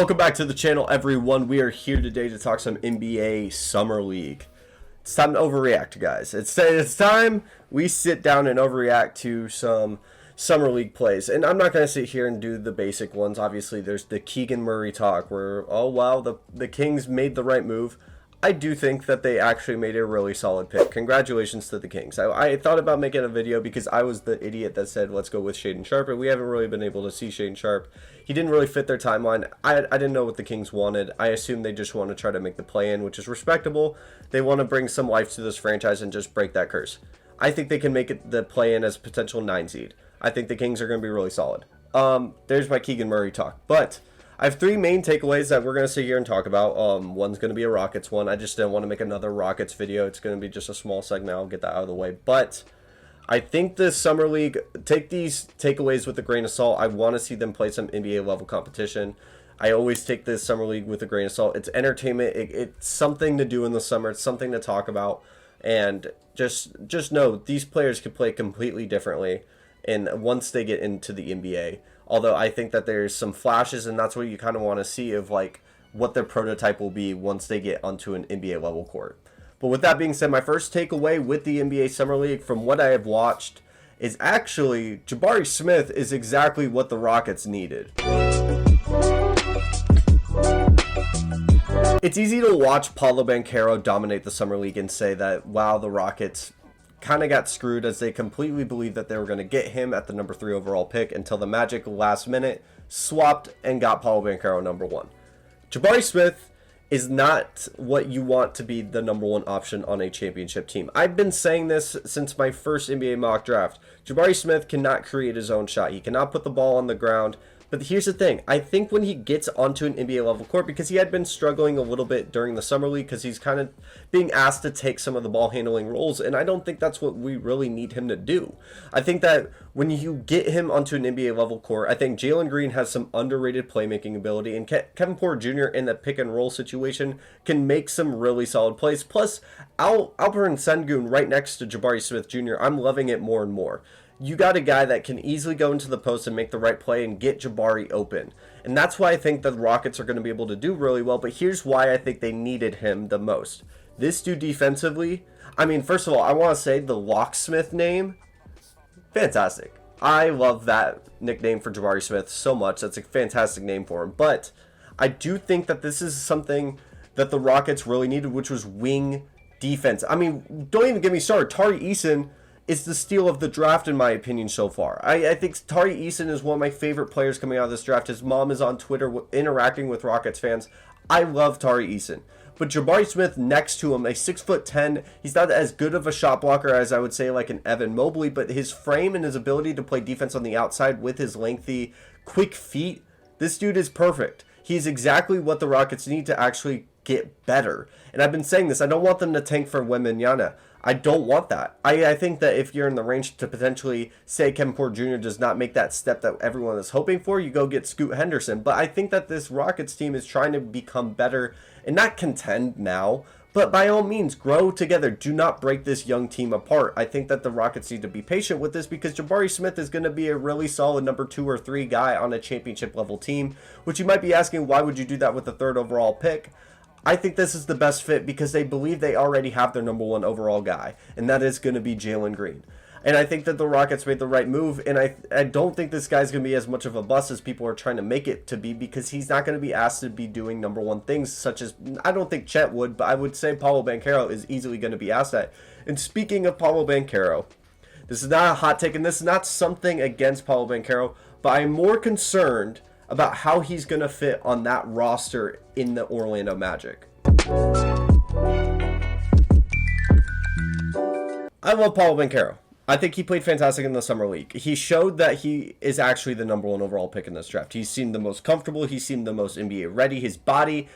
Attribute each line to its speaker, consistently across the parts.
Speaker 1: Welcome back to the channel, everyone. We are here today to talk some NBA Summer League. It's time to overreact, guys. It's time we sit down and overreact to some Summer League plays. And I'm not going to sit here and do the basic ones. Obviously, there's the Keegan Murray talk where, oh, wow, the Kings made the right move. I do think that they actually made a really solid pick. Congratulations to the Kings. I thought about making a video because I was the idiot that said, let's go with Shaedon Sharpe, and we haven't really been able to see Shaedon Sharpe. He didn't really fit their timeline. I didn't know what the Kings wanted. I assumed they just want to try to make the play-in, which is respectable. They want to bring some life to this franchise and just break that curse. I think they can make it the play-in as a potential 9 seed. I think the Kings are going to be really solid. There's my Keegan Murray talk. But I have 3 main takeaways that we're going to sit here and talk about. One's going to be a Rockets one. I just didn't want to make another Rockets video. It's going to be just a small segment. I'll get that out of the way. But I think the Summer League, take these takeaways with a grain of salt. I want to see them play some NBA level competition. I always take this Summer League with a grain of salt. It's entertainment. It's something to do in the summer. It's something to talk about. And just know these players could play completely differently and once they get into the NBA. Although I think that there's some flashes, and that's what you kind of want to see of like what their prototype will be once they get onto an NBA level court. But with that being said, my first takeaway with the NBA Summer League from what I have watched is actually Jabari Smith is exactly what the Rockets needed. It's easy to watch Paolo Banchero dominate the Summer League and say that, wow, the Rockets kind of got screwed, as they completely believed that they were going to get him at the number 3 overall pick until the Magic last minute swapped and got Paolo Banchero number 1. Jabari Smith is not what you want to be the number 1 option on a championship team. I've been saying this since my first NBA mock draft. Jabari Smith cannot create his own shot. He cannot put the ball on the ground. But here's the thing. I think when he gets onto an NBA level court, because he had been struggling a little bit during the Summer League because he's kind of being asked to take some of the ball handling roles, and I don't think that's what we really need him to do. I think that when you get him onto an NBA level court, I think Jalen Green has some underrated playmaking ability, and Kevin Porter Jr. in the pick and roll situation can make some really solid plays. Plus, Alperen Sengun right next to Jabari Smith Jr., I'm loving it more and more. You got a guy that can easily go into the post and make the right play and get Jabari open. And that's why I think the Rockets are going to be able to do really well. But here's why I think they needed him the most. This dude defensively, I mean, first of all, I want to say the Locksmith name, fantastic. I love that nickname for Jabari Smith so much. That's a fantastic name for him. But I do think that this is something that the Rockets really needed, which was wing defense. I mean, don't even get me started. Tari Eason is the steal of the draft in my opinion so far. I think Tari Eason is one of my favorite players coming out of this draft. His mom is on Twitter interacting with Rockets fans. I love Tari Eason. But Jabari Smith next to him, a 6'10", he's not as good of a shot blocker as I would say like an Evan Mobley, but his frame and his ability to play defense on the outside with his lengthy, quick feet, this dude is perfect. He's exactly what the Rockets need to actually get better. And I've been saying this, I don't want them to tank for Wembanyama. I don't want that. I think that if you're in the range to potentially say Kevin Porter Jr. does not make that step that everyone is hoping for, you go get Scoot Henderson. But I think that this Rockets team is trying to become better and not contend now, but by all means grow together. Do not break this young team apart. I think that the Rockets need to be patient with this because Jabari Smith is going to be a really solid number 2 or 3 guy on a championship level team, which you might be asking, why would you do that with the 3rd overall pick? I think this is the best fit because they believe they already have their number 1 overall guy, and that is going to be Jalen Green. And I think that the Rockets made the right move, and I don't think this guy's going to be as much of a bust as people are trying to make it to be, because he's not going to be asked to be doing number 1 things, such as, I don't think Chet would, but I would say Paolo Banchero is easily going to be asked that. And speaking of Paolo Banchero, this is not a hot take, and this is not something against Paolo Banchero, but I'm more concerned about how he's going to fit on that roster in the Orlando Magic. I love Paolo Banchero. I think he played fantastic in the Summer League. He showed that he is actually the number 1 overall pick in this draft. He seemed the most comfortable. He seemed the most NBA ready. His body,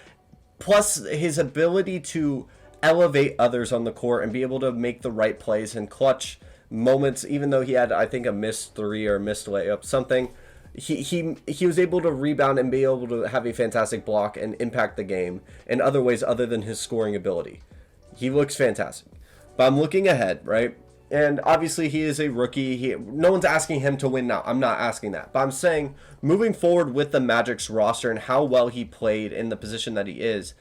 Speaker 1: plus his ability to elevate others on the court and be able to make the right plays in clutch moments, even though he had, I think, a missed 3 or a missed layup, something. He was able to rebound and be able to have a fantastic block and impact the game in other ways other than his scoring ability. He looks fantastic. But I'm looking ahead, right? And obviously he is a rookie. No one's asking him to win now. I'm not asking that. But I'm saying moving forward with the Magic's roster and how well he played in the position that he is,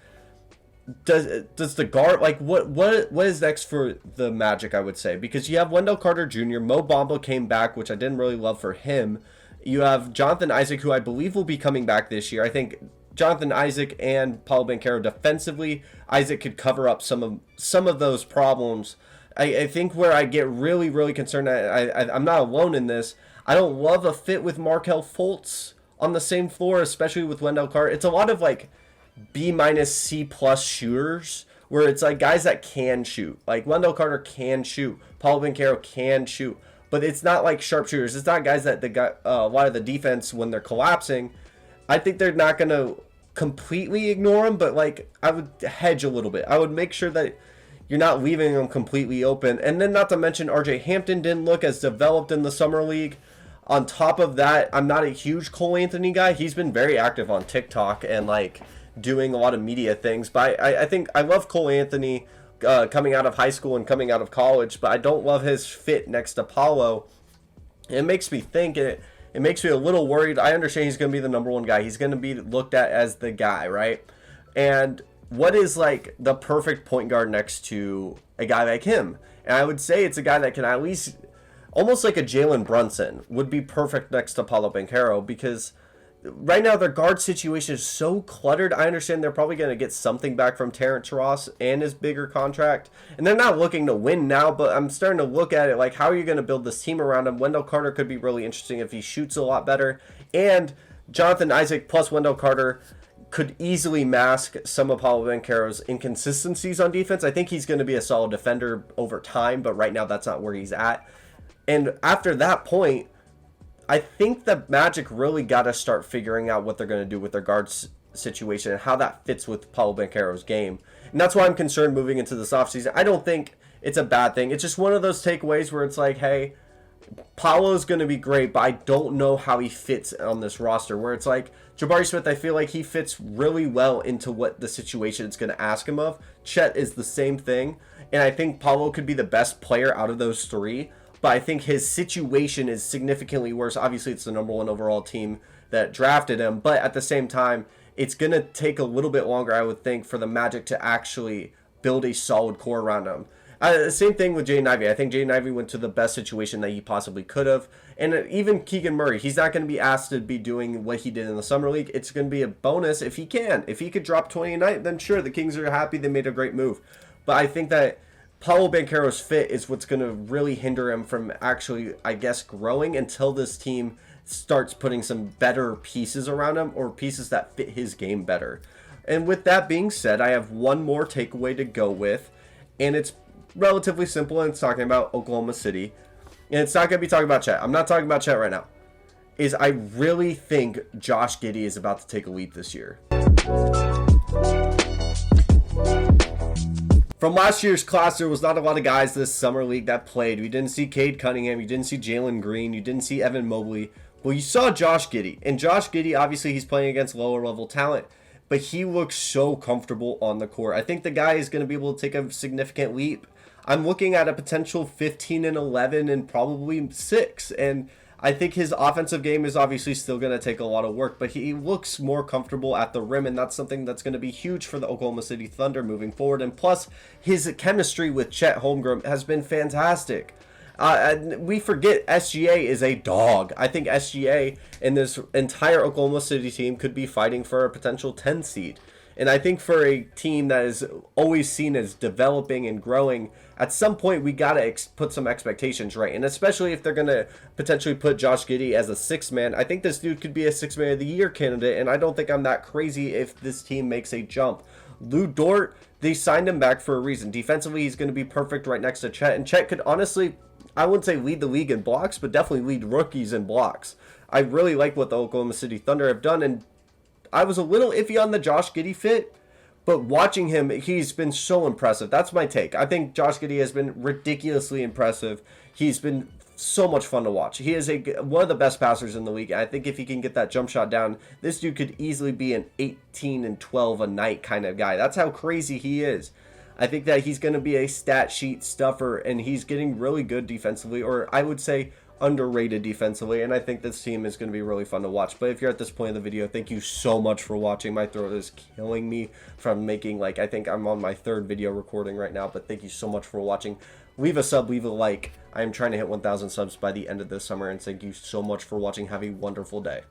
Speaker 1: does the guard, like, what is next for the Magic, I would say? Because you have Wendell Carter Jr., Mo Bamba came back, which I didn't really love for him. You have Jonathan Isaac, who I believe will be coming back this year. I think Jonathan Isaac and Paolo Banchero defensively, Isaac could cover up some of those problems. I think where I get really, really concerned, I'm not alone in this, I don't love a fit with Markelle Fultz on the same floor, especially with Wendell Carter. It's a lot of, like, B minus C plus shooters, where it's like guys that can shoot. Like Wendell Carter can shoot, Paolo Banchero can shoot, but it's not like sharpshooters. It's not guys that got a lot of the defense when they're collapsing. I think they're not going to completely ignore them, but like I would hedge a little bit. I would make sure that you're not leaving them completely open. And then not to mention RJ Hampton didn't look as developed in the summer league. On top of that, I'm not a huge Cole Anthony guy. He's been very active on TikTok and like doing a lot of media things, but I think I love Cole Anthony coming out of high school and coming out of college, but I don't love his fit next to Paolo. It makes me think, it makes me a little worried. I understand he's going to be the number one guy. He's going to be looked at as the guy, right? And what is like the perfect point guard next to a guy like him? And I would say it's a guy that can at least, almost like a Jalen Brunson, would be perfect next to Paolo Banchero, because right now their guard situation is so cluttered. I understand they're probably going to get something back from Terrence Ross and his bigger contract, and they're not looking to win now, but I'm starting to look at it like, how are you going to build this team around him? Wendell Carter could be really interesting if he shoots a lot better, and Jonathan Isaac plus Wendell Carter could easily mask some of Paolo Banchero's inconsistencies on defense. I think he's going to be a solid defender over time, but right now that's not where he's at. And after that point, I think the Magic really got to start figuring out what they're going to do with their guards situation and how that fits with Paolo Banchero's game. And that's why I'm concerned moving into this offseason. I don't think it's a bad thing. It's just one of those takeaways where it's like, hey, Paolo's going to be great, but I don't know how he fits on this roster. Where it's like, Jabari Smith, I feel like he fits really well into what the situation is going to ask him of. Chet is the same thing. And I think Paolo could be the best player out of those three. But I think his situation is significantly worse. Obviously, it's the number one overall team that drafted him. But at the same time, it's going to take a little bit longer, I would think, for the Magic to actually build a solid core around him. Same thing with Jaden Ivey. I think Jaden Ivey went to the best situation that he possibly could have. And even Keegan Murray, he's not going to be asked to be doing what he did in the Summer League. It's going to be a bonus if he can. If he could drop 20 a night, then sure, the Kings are happy. They made a great move. But I think that Paolo Banchero's fit is what's going to really hinder him from actually, I guess, growing until this team starts putting some better pieces around him, or pieces that fit his game better. And with that being said, I have one more takeaway to go with, and it's relatively simple, and it's talking about Oklahoma City. And it's not going to be talking about Chet. I'm not talking about Chet right now. Is I really think Josh Giddey is about to take a leap this year. From last year's class, there was not a lot of guys this summer league that played. We didn't see Cade Cunningham. You didn't see Jalen Green. You didn't see Evan Mobley. Well, you saw Josh Giddey. And Josh Giddey, obviously, he's playing against lower level talent, but he looks so comfortable on the court. I think the guy is going to be able to take a significant leap. I'm looking at a potential 15 and 11 and probably 6. And I think his offensive game is obviously still going to take a lot of work, but he looks more comfortable at the rim, and that's something that's going to be huge for the Oklahoma City Thunder moving forward. And plus, his chemistry with Chet Holmgren has been fantastic. And we forget SGA is a dog. I think SGA and this entire Oklahoma City team could be fighting for a potential 10 seed. And I think for a team that is always seen as developing and growing, at some point we got to put some expectations right. And especially if they're going to potentially put Josh Giddey as a sixth man, I think this dude could be a sixth man of the year candidate. And I don't think I'm that crazy if this team makes a jump. Lou Dort, they signed him back for a reason. Defensively, he's going to be perfect right next to Chet. And Chet could honestly, I wouldn't say lead the league in blocks, but definitely lead rookies in blocks. I really like what the Oklahoma City Thunder have done. And I was a little iffy on the Josh Giddey fit, but watching him, he's been so impressive. That's my take. I think Josh Giddey has been ridiculously impressive. He's been so much fun to watch. He is one of the best passers in the league. I think if he can get that jump shot down, this dude could easily be an 18 and 12 a night kind of guy. That's how crazy he is. I think that he's going to be a stat sheet stuffer, and he's getting really good defensively, or I would say underrated defensively, and I think this team is going to be really fun to watch. But if you're at this point in the video, thank you so much for watching. My throat is killing me from making, like, I think I'm on my 3rd video recording right now, but thank you so much for watching. Leave a sub, leave a like. I am trying to hit 1,000 subs by the end of this summer, and thank you so much for watching. Have a wonderful day.